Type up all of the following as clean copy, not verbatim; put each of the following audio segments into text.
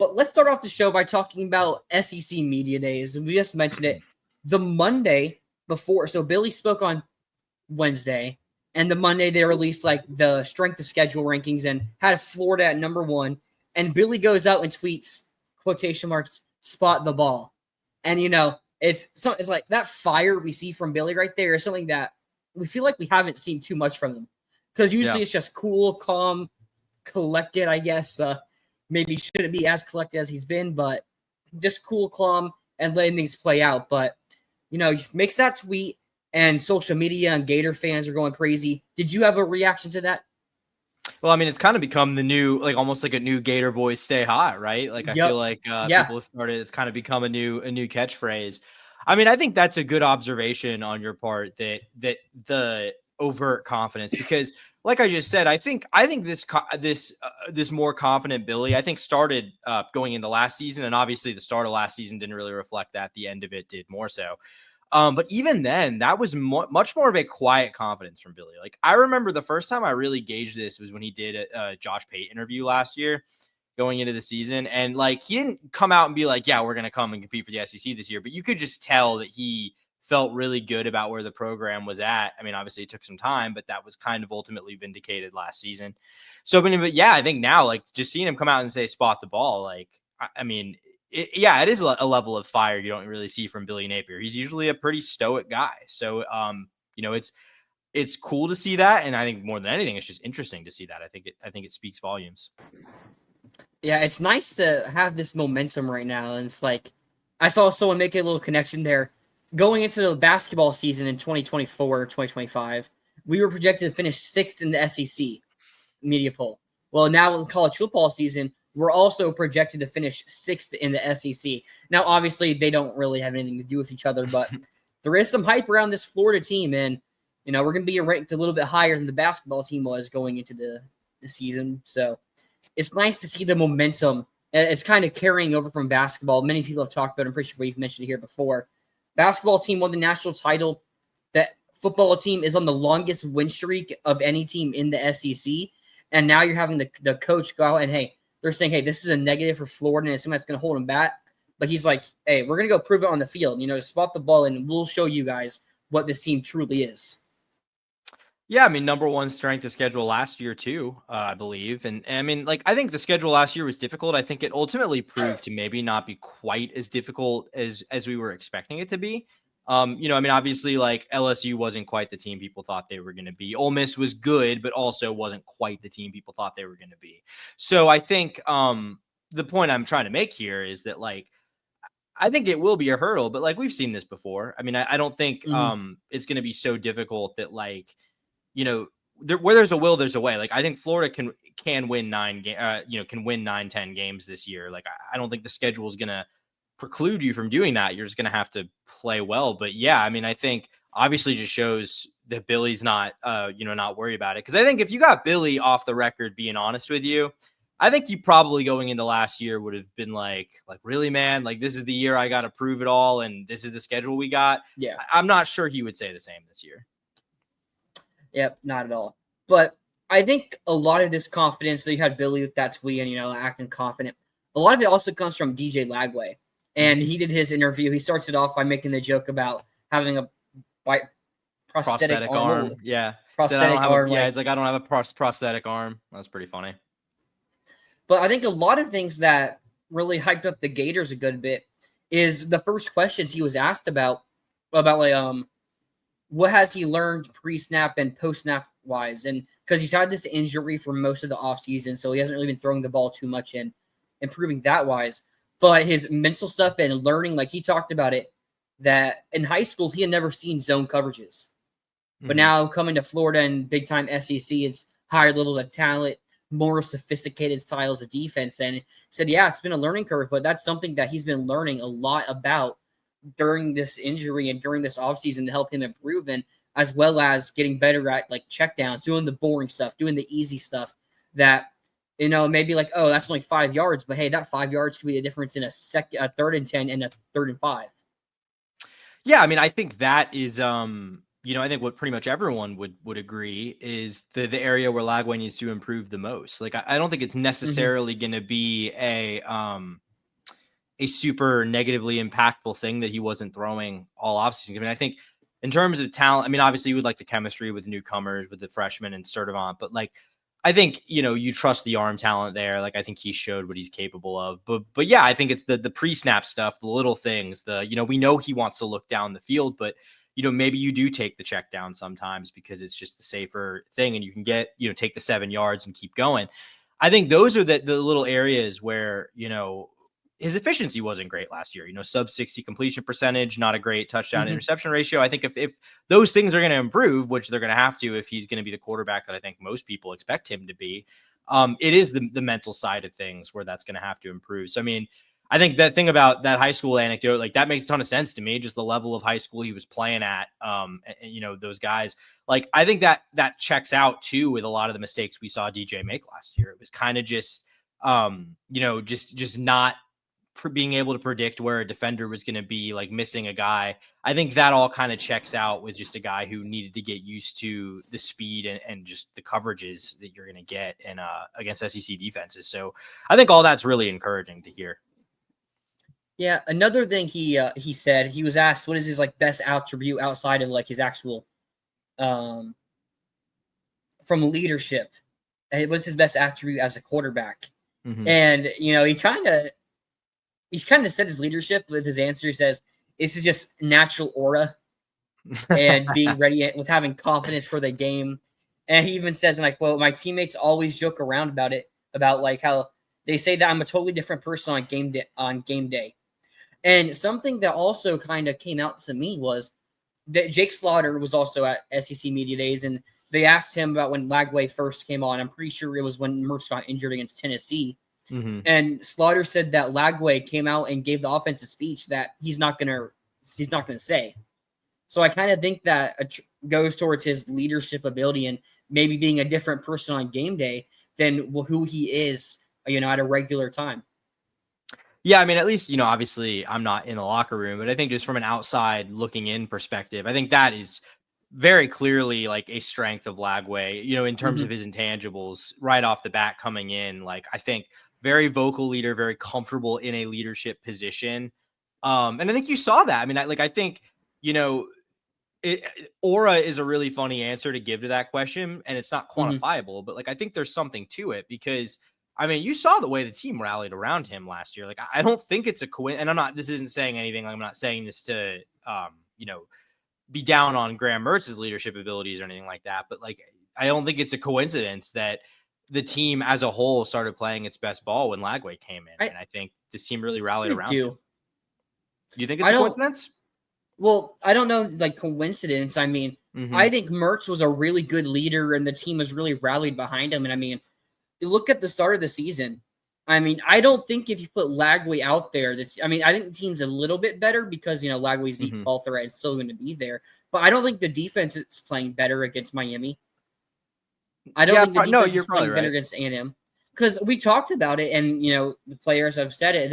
But let's start off the show by talking about SEC Media Days. And we just mentioned it the Monday before. So Billy spoke on Wednesday, and the Monday they released like the strength of schedule rankings and had Florida at number 1. And Billy goes out and tweets, quotation marks, spot the ball. And, it's like that fire we see from Billy right there is something that we feel like we haven't seen too much from him. Because usually it's just cool, calm, collected, I guess. Maybe shouldn't be as collected as he's been, but just cool, calm, and letting things play out. But, he makes that tweet, and social media and Gator fans are going crazy. Did you have a reaction to that? Well, I mean, it's kind of become the new, like almost like a new Gator boys stay hot, right? Like I feel like people have started. It's kind of become a new catchphrase. I mean, I think that's a good observation on your part that the overt confidence, because like I just said, I think this more confident Billy, I think started going into last season, and obviously the start of last season didn't really reflect that. The end of it did more so. But even then, that was much more of a quiet confidence from Billy. Like I remember the first time I really gauged this was when he did a Josh Pate interview last year going into the season. And like, he didn't come out and be like, yeah, we're going to come and compete for the SEC this year, but you could just tell that he felt really good about where the program was at. I mean, obviously it took some time, but that was kind of ultimately vindicated last season. So, but yeah, I think now, like just seeing him come out and say, spot the ball. Like, I mean, it is a level of fire you don't really see from Billy Napier. He's usually a pretty stoic guy. So, it's cool to see that. And I think more than anything, it's just interesting to see that. I think it speaks volumes. Yeah, it's nice to have this momentum right now. And it's like, I saw someone make a little connection there. Going into the basketball season in 2024, 2025, we were projected to finish 6th in the SEC media poll. Well, now in college football season, we're also projected to finish 6th in the SEC. Now, obviously, they don't really have anything to do with each other, but there is some hype around this Florida team, and we're going to be ranked a little bit higher than the basketball team was going into the season. So it's nice to see the momentum. It's kind of carrying over from basketball. Many people have talked about it. I'm pretty sure we've mentioned it here before. Basketball team won the national title. That football team is on the longest win streak of any team in the SEC. And now you're having the coach go out and, hey, they're saying, hey, this is a negative for Florida and it's something that's going to hold him back. But he's like, hey, we're going to go prove it on the field. Spot the ball and we'll show you guys what this team truly is. Yeah, I mean, number 1 strength of schedule last year too, I believe. And I mean, like, I think the schedule last year was difficult. I think it ultimately proved to maybe not be quite as difficult as we were expecting it to be. I mean, obviously, like LSU wasn't quite the team people thought they were going to be. Ole Miss was good, but also wasn't quite the team people thought they were going to be. So I think the point I'm trying to make here is that, like, I think it will be a hurdle, but like we've seen this before. I mean, I don't think it's going to be so difficult that, like, where there's a will, there's a way. Like, I think Florida can win 9-10 games this year. Like, I don't think the schedule is going to preclude you from doing that. You're just going to have to play well. But yeah, I mean, I think obviously just shows that Billy's not, not worried about it. Cause I think if you got Billy off the record being honest with you, I think you probably going into last year would have been like, really, man, like this is the year I got to prove it all. And this is the schedule we got. Yeah. I'm not sure he would say the same this year. Yep, not at all. But I think a lot of this confidence that you had Billy with that tweet and, acting confident, a lot of it also comes from DJ Lagway. And he did his interview. He starts it off by making the joke about having a prosthetic arm. Yeah. Prosthetic arm. He's like, I don't have a prosthetic arm. That's pretty funny. But I think a lot of things that really hyped up the Gators a good bit is the first questions he was asked about like, what has he learned pre-snap and post-snap wise? And because he's had this injury for most of the offseason, so he hasn't really been throwing the ball too much and improving that wise. But his mental stuff and learning, like he talked about it, that in high school, he had never seen zone coverages. But now coming to Florida and big-time SEC, it's higher levels of talent, more sophisticated styles of defense. And he said, yeah, it's been a learning curve, but that's something that he's been learning a lot about during this injury and during this offseason to help him improve, and as well as getting better at like checkdowns, doing the boring stuff, doing the easy stuff that, maybe like, oh, that's only 5 yards, but hey, that 5 yards could be the difference in a 3rd and 10 and a 3rd and 5. Yeah, I mean, I think that is I think what pretty much everyone would agree is the area where Lagway needs to improve the most. Like, I don't think it's necessarily going to be a super negatively impactful thing that he wasn't throwing all offseason. I mean, I think in terms of talent, I mean, obviously you would like the chemistry with newcomers, with the freshmen and Sturdivant, but like, I think, you trust the arm talent there. Like, I think he showed what he's capable of, but yeah, I think it's the pre-snap stuff, the little things, we know he wants to look down the field, but maybe you do take the check down sometimes because it's just the safer thing and you can get, take the 7 yards and keep going. I think those are the little areas where, his efficiency wasn't great last year, sub 60 completion percentage, not a great touchdown interception ratio. I think if those things are going to improve, which they're going to have to, if he's going to be the quarterback that I think most people expect him to be, it is the mental side of things where that's going to have to improve. So, I mean, I think that thing about that high school anecdote, like that makes a ton of sense to me, just the level of high school he was playing at, and, those guys, like, I think that checks out too with a lot of the mistakes we saw DJ make last year. It was kind of just, just not being able to predict where a defender was going to be, like missing a guy. I think that all kind of checks out with just a guy who needed to get used to the speed and just the coverages that you're going to get in against SEC defenses. So I think all that's really encouraging to hear. Yeah, another thing he said, he was asked what is his like best attribute outside of like his actual from leadership. What's his best attribute as a quarterback? And he's kind of said his leadership with his answer. He says, this is just natural aura and being ready with having confidence for the game. And he even says, and I quote, my teammates always joke around about it, about like how they say that I'm a totally different person on game day. And something that also kind of came out to me was that Jake Slaughter was also at SEC Media Days, and they asked him about when Lagway first came on. I'm pretty sure it was when Mertz got injured against Tennessee. And Slaughter said that Lagway came out and gave the offensive speech that he's not gonna say. So I kind of think that goes towards his leadership ability and maybe being a different person on game day than who he is, at a regular time. Yeah, I mean, at least, obviously I'm not in the locker room, but I think just from an outside looking in perspective, I think that is very clearly like a strength of Lagway, in terms of his intangibles right off the bat coming in. Like, I think very vocal leader, very comfortable in a leadership position. And I think you saw that. I mean, I think, aura is a really funny answer to give to that question, and it's not quantifiable, but like, I think there's something to it because I mean, you saw the way the team rallied around him last year. Like, I don't think it's a coincidence. And this isn't saying anything. I'm not saying this to, be down on Graham Mertz's leadership abilities or anything like that. But like, I don't think it's a coincidence that the team as a whole started playing its best ball when Lagway came in. And I think this team really rallied around him. You think it's a coincidence? Well, I don't know, like coincidence. I mean, I think Mertz was a really good leader and the team has really rallied behind him. And I mean, you look at the start of the season. I mean, I don't think if you put Lagway out there, I think the team's a little bit better because, Lagway's deep ball threat is still going to be there. But I don't think the defense is playing better against Miami. I don't think the defense is playing better against A&M. Because we talked about it, and, the players have said it,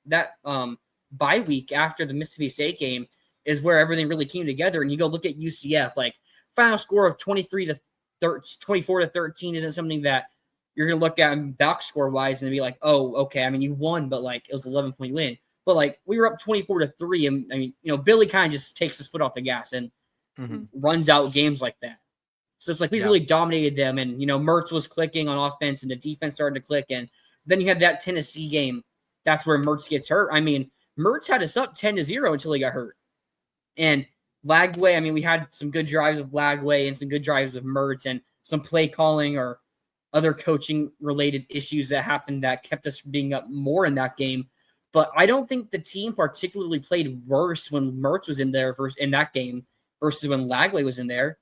that bye week after the Mississippi State game is where everything really came together. And you go look at UCF, like, final score of 24 to 13 isn't something that you're going to look at box score wise and be like, oh, okay. I mean, you won, but like it was 11-point win. But like we were up 24 to 3. And I mean, Billy kind of just takes his foot off the gas and runs out games like that. So it's like we really dominated them. And, Mertz was clicking on offense and the defense started to click. And then you have that Tennessee game. That's where Mertz gets hurt. I mean, Mertz had us up 10-0 until he got hurt. And Lagway, I mean, we had some good drives with Lagway and some good drives with Mertz and some play calling or other coaching related issues that happened that kept us being up more in that game. But I don't think the team particularly played worse when Mertz was in there in that game versus when Lagway was in there.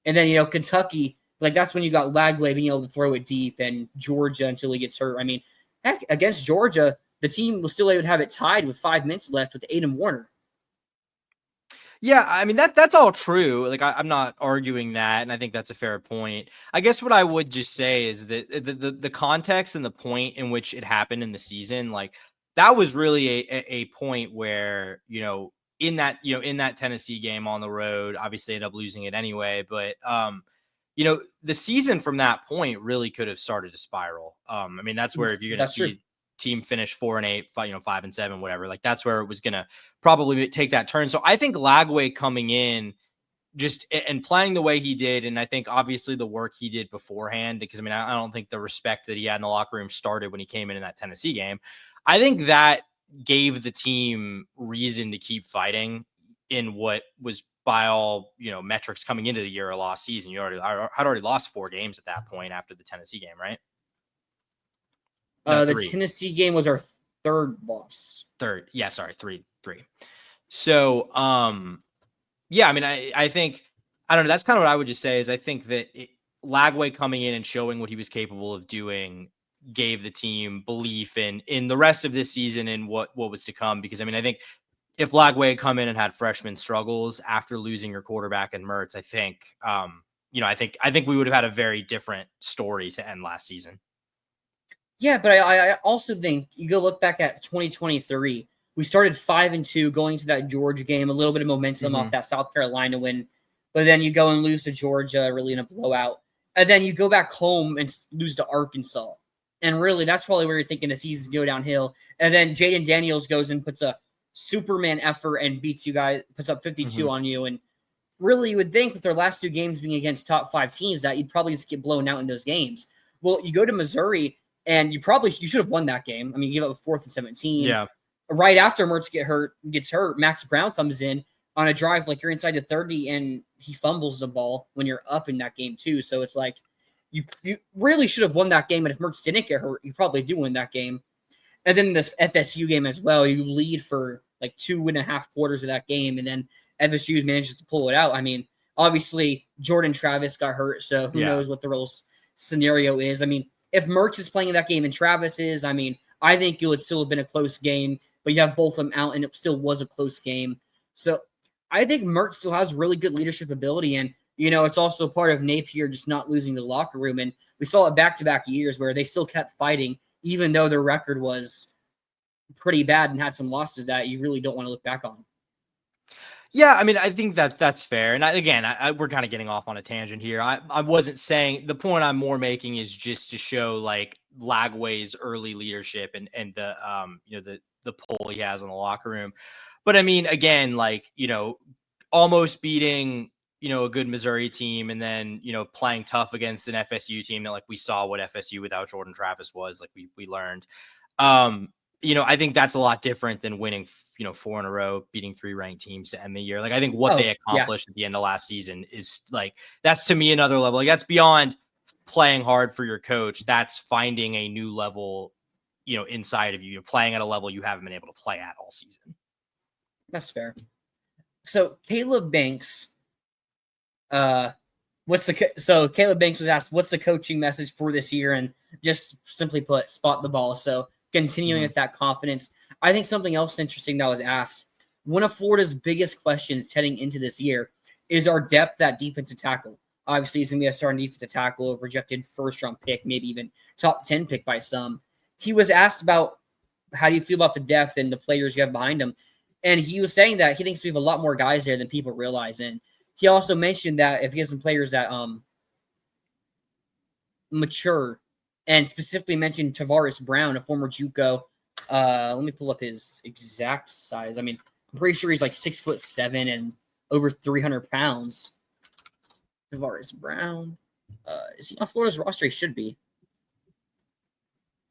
And then, Kentucky, like that's when you got Lagway being able to throw it deep and Georgia until he gets hurt. I mean, heck, against Georgia, the team was still able to have it tied with 5 minutes left with Aiden Warner. Yeah, I mean, that's all true. Like, I'm not arguing that, and I think that's a fair point. I guess what I would just say is that the context and the point in which it happened in the season, like, that was really a point where, in that, in that Tennessee game on the road, obviously ended up losing it anyway. But, the season from that point really could have started to spiral. I mean, that's where if you're going to see team finish 4-8, 5-7, whatever, like that's where it was going to probably take that turn. So I think Lagway coming in just and playing the way he did, and I think obviously the work he did beforehand, because I mean, I don't think the respect that he had in the locker room started when he came in that Tennessee game. I think that gave the team reason to keep fighting in what was, by all metrics coming into the year, a lost season. You had already lost 4 games at that point after the Tennessee game, right? No, the Tennessee game was our third loss. Yeah, sorry, 3. So, yeah, I mean, I think, I don't know. That's kind of what I would just say is I think that Lagway coming in and showing what he was capable of doing gave the team belief in the rest of this season and what was to come. Because I mean, I think if Lagway had come in and had freshman struggles after losing your quarterback in Mertz, I think, I think we would have had a very different story to end last season. Yeah, but I also think you go look back at 2023. We started 5-2 going to that Georgia game, a little bit of momentum off that South Carolina win, but then you go and lose to Georgia, really in a blowout, and then you go back home and lose to Arkansas, and really that's probably where you're thinking the season's go downhill. And then Jaden Daniels goes and puts a Superman effort and beats you guys, puts up 52 on you, and really you would think with their last 2 games being against top 5 teams that you'd probably just get blown out in those games. Well, you go to Missouri. And you should have won that game. I mean, you gave up a 4th and 17. Yeah. Right after Mertz gets hurt, Max Brown comes in on a drive like you're inside the 30, and he fumbles the ball when you're up in that game too. So it's like you really should have won that game. And if Mertz didn't get hurt, you probably do win that game. And then this FSU game as well, you lead for like 2.5 quarters of that game, and then FSU manages to pull it out. I mean, obviously Jordan Travis got hurt, so who knows what the real scenario is. I mean, if Mertz is playing in that game and Travis is, I mean, I think it would still have been a close game, but you have both of them out, and it still was a close game. So I think Mertz still has really good leadership ability, and, it's also part of Napier just not losing the locker room. And we saw it back-to-back years where they still kept fighting, even though their record was pretty bad and had some losses that you really don't want to look back on. Yeah, I mean, I think that's fair. And we're kind of getting off on a tangent here. I wasn't saying, the point I'm more making is just to show like Lagway's early leadership and the the pull he has in the locker room. But I mean, again, like, almost beating, a good Missouri team, and then, playing tough against an FSU team that, like, we saw what FSU without Jordan Travis was, like we learned. I think that's a lot different than winning, 4 in a row, beating 3 ranked teams to end the year. Like, I think what they accomplished at the end of last season is like, that's to me another level. Like, that's beyond playing hard for your coach. That's finding a new level, inside of you. You're playing at a level you haven't been able to play at all season. That's fair. So Caleb Banks, Caleb Banks was asked, what's the coaching message for this year? And just simply put, spot the ball. So continuing with that confidence. I think something else interesting that was asked, one of Florida's biggest questions heading into this year is our depth at defensive tackle. Obviously, he's going to be a starting defensive tackle, a projected first-round pick, maybe even top 10 pick by some. He was asked about how do you feel about the depth and the players you have behind him. And he was saying that he thinks we have a lot more guys there than people realize. And he also mentioned that if he has some players that mature, and specifically mentioned Tavares Brown, a former JUCO. Let me pull up his exact size. I mean, I'm pretty sure he's like 6'7" and over 300 pounds. Tavares Brown. Is he on Florida's roster? He should be.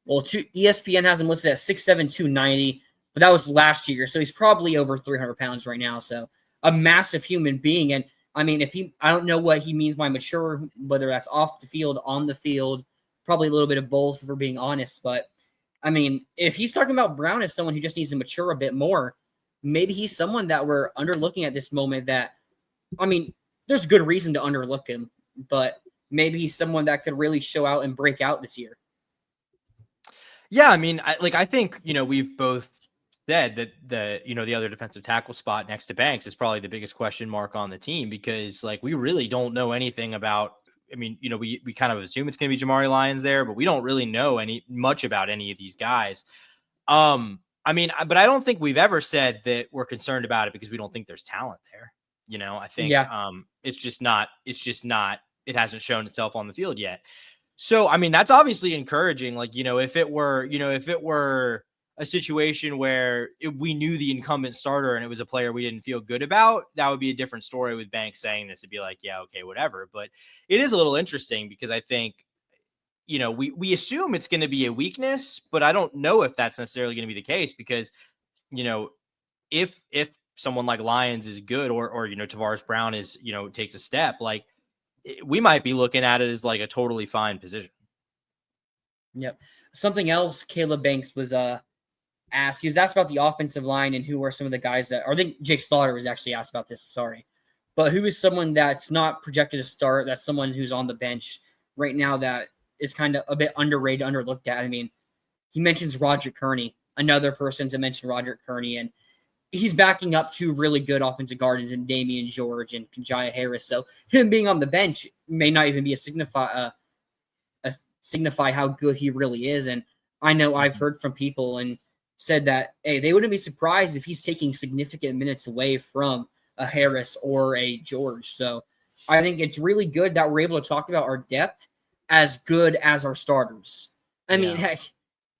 Well, ESPN has him listed at 6'7", 290, but that was last year, so he's probably over 300 pounds right now. So a massive human being. And I mean, I don't know what he means by mature, whether that's off the field, on the field. Probably a little bit of both, if we're being honest. But, I mean, if he's talking about Brown as someone who just needs to mature a bit more, maybe he's someone that we're underlooking at this moment that, I mean, there's good reason to underlook him, but maybe he's someone that could really show out and break out this year. Yeah, I mean, I think, we've both said that the other defensive tackle spot next to Banks is probably the biggest question mark on the team, because, like, we really don't know anything about, I mean, we kind of assume it's going to be Jamari Lyons there, but we don't really know much about any of these guys. I mean, but I don't think we've ever said that we're concerned about it because we don't think there's talent there. I think Yeah. it's just not, it hasn't shown itself on the field yet. So, I mean, that's obviously encouraging. Like, if it were a situation where we knew the incumbent starter and it was a player we didn't feel good about, that would be a different story with Banks saying this. It'd be like, yeah, okay, whatever. But it is a little interesting because I think, we assume it's going to be a weakness, but I don't know if that's necessarily going to be the case because, if someone like Lyons is good or Tavares Brown is, takes a step, like we might be looking at it as like a totally fine position. Yep. Something else Caleb Banks was asked. He was asked about the offensive line and who are some of the guys that, or I think Jake Slaughter was actually asked about this, sorry. But who is someone that's not projected to start, that's someone who's on the bench right now that is kind of a bit underrated, underlooked at. I mean, he mentions Roger Kearney, another person to mention Roger Kearney, and he's backing up two really good offensive guards in Damian George and Kajaya Harris. So him being on the bench may not even be a signify how good he really is. And I know I've heard from people and said that, hey, they wouldn't be surprised if he's taking significant minutes away from a Harris or a George. So I think it's really good that we're able to talk about our depth as good as our starters. I mean, heck,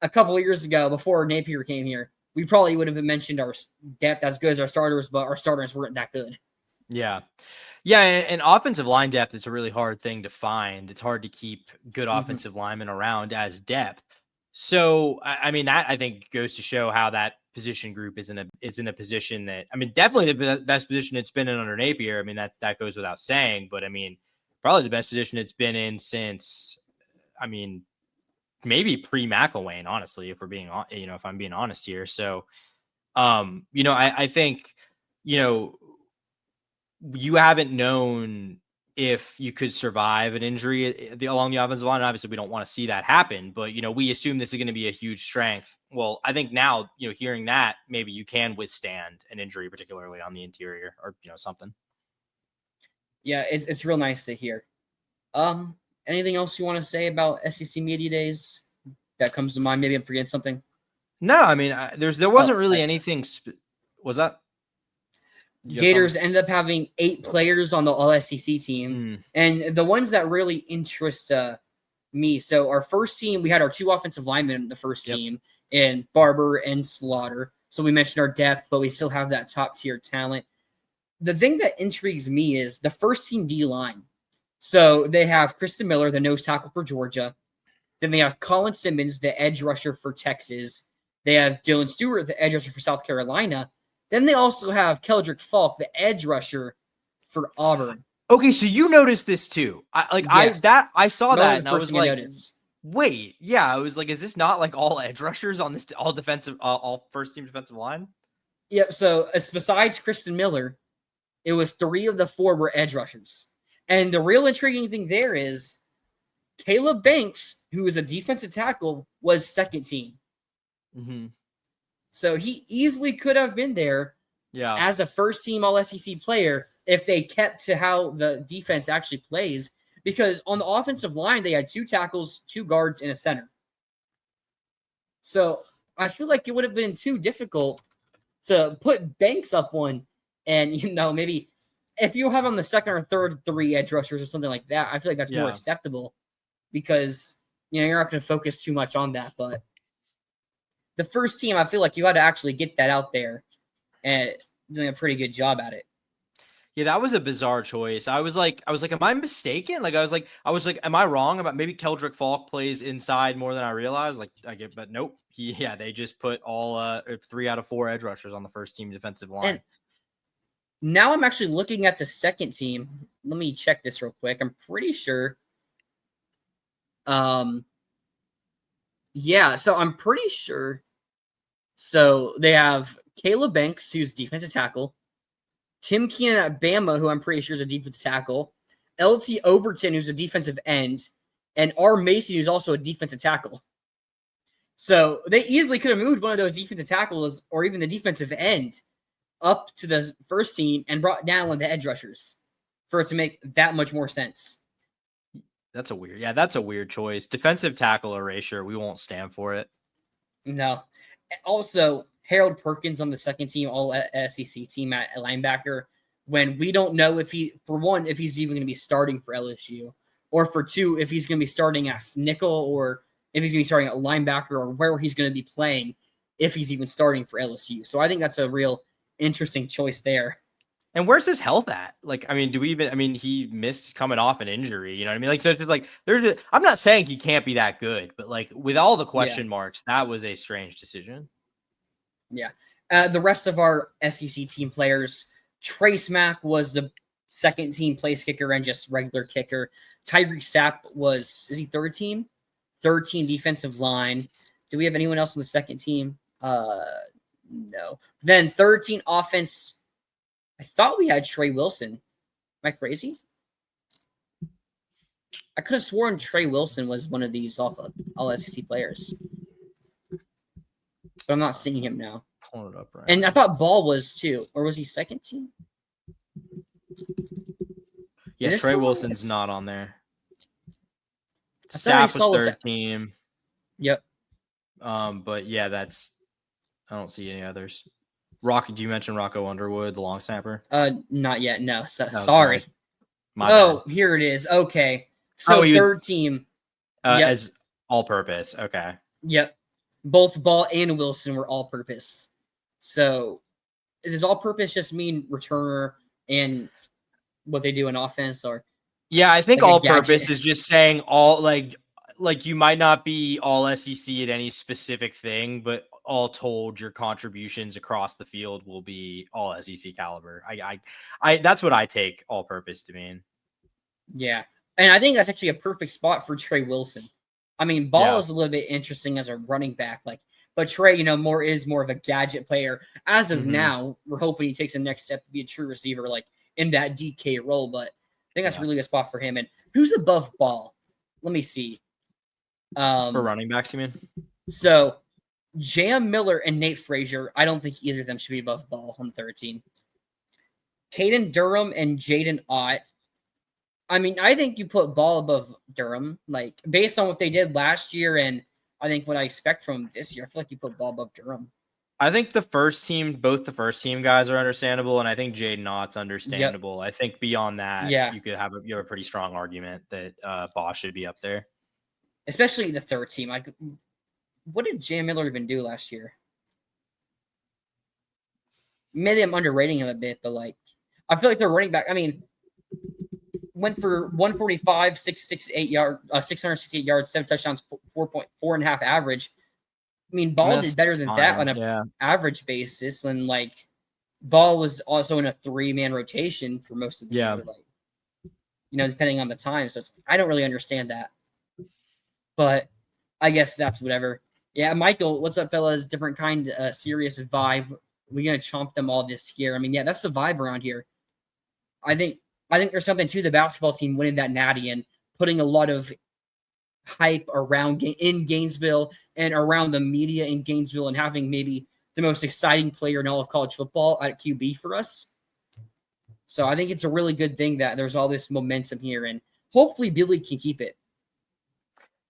a couple of years ago, before Napier came here, we probably would have mentioned our depth as good as our starters, but our starters weren't that good. Yeah. Yeah, and offensive line depth is a really hard thing to find. It's hard to keep good offensive linemen around as depth. So, I mean, that I think goes to show how that position group is in a position that, I mean, definitely the best position it's been in under Napier. I mean, that goes without saying, but I mean, probably the best position it's been in since, I mean, maybe pre-McElwain, honestly, if I'm being honest here. So, I think, you haven't known if you could survive an injury along the offensive line. Obviously, we don't want to see that happen, but we assume this is going to be a huge strength. Well, I think now, hearing that, maybe you can withstand an injury, particularly on the interior or something. Yeah, it's real nice to hear. Anything else you want to say about SEC Media Days that comes to mind? Maybe I'm forgetting something. No, I mean, there wasn't really anything. Was that? Gators ended up having 8 players on the All SEC team, and the ones that really interest me. So our first team, we had our 2 offensive linemen in the first team, and Barber and Slaughter. So we mentioned our depth, but we still have that top tier talent. The thing that intrigues me is the first team D line. So they have Kristen Miller, the nose tackle for Georgia. Then they have Colin Simmons, the edge rusher for Texas. They have Dylan Stewart, the edge rusher for South Carolina. Then they also have Keldrick Falk, the edge rusher for Auburn. Okay, so you noticed this too. I saw that and I was like, wait, yeah, I was like, is this not like all edge rushers on this all first team defensive line? Yep. So besides Kristen Miller, it was 3 of the 4 were edge rushers. And the real intriguing thing there is Caleb Banks, who is a defensive tackle, was second team. So he easily could have been there as a first team All SEC player if they kept to how the defense actually plays. Because on the offensive line, they had 2 tackles, 2 guards, and a center. So I feel like it would have been too difficult to put Banks up one. And, maybe if you have on the second or third 3 edge rushers or something like that, I feel like that's more acceptable because, you're not going to focus too much on that. But the first team, I feel like you had to actually get that out there and doing a pretty good job at it. Yeah, that was a bizarre choice. I was like, am I mistaken? I was like, am I wrong about maybe Keldrick Falk plays inside more than I realized? But nope. They just put all 3 out of 4 edge rushers on the first team defensive line. And now I'm actually looking at the second team. Let me check this real quick. I'm pretty sure. So I'm pretty sure. So they have Caleb Banks, who's defensive tackle. Tim Keenan at Bama, who I'm pretty sure is a defensive tackle. LT Overton, who's a defensive end. And R. Mason, who's also a defensive tackle. So they easily could have moved one of those defensive tackles or even the defensive end up to the first team and brought down one of the edge rushers for it to make that much more sense. That's a weird choice. Defensive tackle erasure. We won't stand for it. No. Also, Harold Perkins on the second team, all SEC team at linebacker, when we don't know if for one, if he's even going to be starting for LSU, or for two, if he's going to be starting as nickel, or if he's going to be starting at linebacker, or where he's going to be playing, if he's even starting for LSU. So I think that's a real interesting choice there. And where's his health at? Like, I mean, he missed coming off an injury, you know what I mean? Like, so it's just like, I'm not saying he can't be that good, but like with all the question marks, that was a strange decision. Yeah. The rest of our SEC team players, Trace Mack was the second team place kicker and just regular kicker. Tyreek Sapp is he third team? Third team defensive line. Do we have anyone else on the second team? No. Then third team offense, I thought we had Trey Wilson. Am I crazy? I could have sworn Trey Wilson was one of these all SEC players. But I'm not seeing him now. Pulling it up right. And I thought Ball was too. Or was he second team? Yeah, Trey Wilson's not on there. Sapp was third team. Yep. But yeah, I don't see any others. Do you mention Rocco Underwood, the long snapper? Not yet. No. Sorry. Bad. Here it is. Okay. So third team. As all purpose. Okay. Yep. Both Ball and Wilson were all purpose. So does all purpose just mean returner and what they do in offense, or? Yeah, I think all purpose is just saying all like you might not be all SEC at any specific thing, but all told, your contributions across the field will be all SEC caliber. I that's what I take all purpose to mean. Yeah. And I think that's actually a perfect spot for Trey Wilson. I mean, Ball is a little bit interesting as a running back, but Trey, more of a gadget player. As of now, we're hoping he takes the next step to be a true receiver, like in that DK role. But I think that's a really good spot for him. And who's above Ball? Let me see. For running backs, you mean? So Jam Miller and Nate Frazier, I don't think either of them should be above Ball on the third team. Caden Durham and Jaden Ott. I mean, I think you put Ball above Durham, like based on what they did last year, and I think what I expect from this year. I feel like you put Ball above Durham. I think both the first team guys are understandable, and I think Jaden Ott's understandable. Yep. I think beyond that, you have a pretty strong argument that Ball should be up there, especially the third team. Like, what did Jam Miller even do last year? Maybe I'm underrating him a bit, but I feel like they're running back. I mean, went for 145, 668 yards, 7 touchdowns, 4.5 average. I mean, Ball did better than that on an average basis, and Ball was also in a 3-man rotation for most of the year, depending on the time. So I don't really understand that, but I guess that's whatever. Yeah, Michael, what's up, fellas? Different kind of serious vibe. We're gonna chomp them all this year. I mean, yeah, that's the vibe around here. I think there's something to the basketball team winning that natty and putting a lot of hype around in Gainesville and around the media in Gainesville and having maybe the most exciting player in all of college football at QB for us. So I think it's a really good thing that there's all this momentum here, and hopefully Billy can keep it.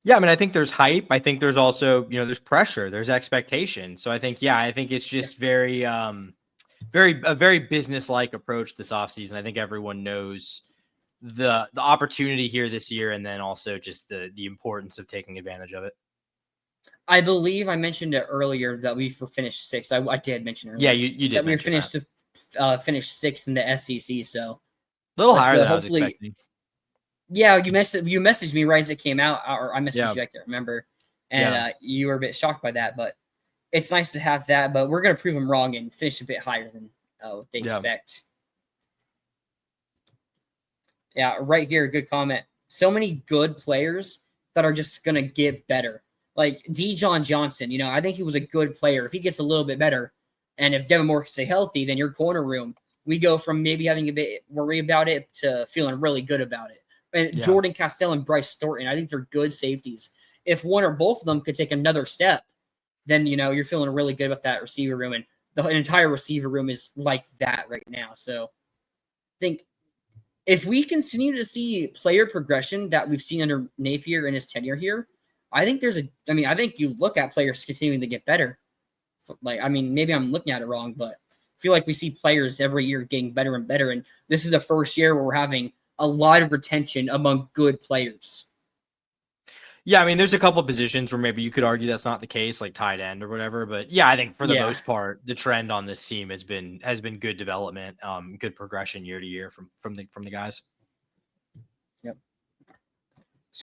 Yeah, I mean, I think there's hype. I think there's also, there's pressure, there's expectation. So I think it's just a very business-like approach this offseason. I think everyone knows the opportunity here this year, and then also just the importance of taking advantage of it. I believe I mentioned it earlier that we were finished sixth. I did mention earlier. Yeah, you did. That we were finished sixth in the SEC. So a little higher than I was expecting. Yeah, you messaged me right as it came out, or I messaged you, I can't remember, and you were a bit shocked by that. But it's nice to have that. But we're gonna prove them wrong and finish a bit higher than what they expect. Yeah, right here, good comment. So many good players that are just gonna get better. Like Dijon Johnson, I think he was a good player. If he gets a little bit better, and if Devin Moore can stay healthy, then your corner room, we go from maybe having a bit worry about it to feeling really good about it. And Jordan Castell and Bryce Thornton, I think they're good safeties. If one or both of them could take another step, then you're feeling really good about that receiver room, and the entire receiver room is like that right now. So I think if we continue to see player progression that we've seen under Napier in his tenure here, I think I think you look at players continuing to get better Like, I mean, maybe I'm looking at it wrong, but I feel like we see players every year getting better and better. And this is the first year where we're having a lot of retention among good players. Yeah, I mean, there's a couple positions where maybe you could argue that's not the case, like tight end or whatever. But yeah, I think for the most part, the trend on this team has been good development, good progression year to year from the guys.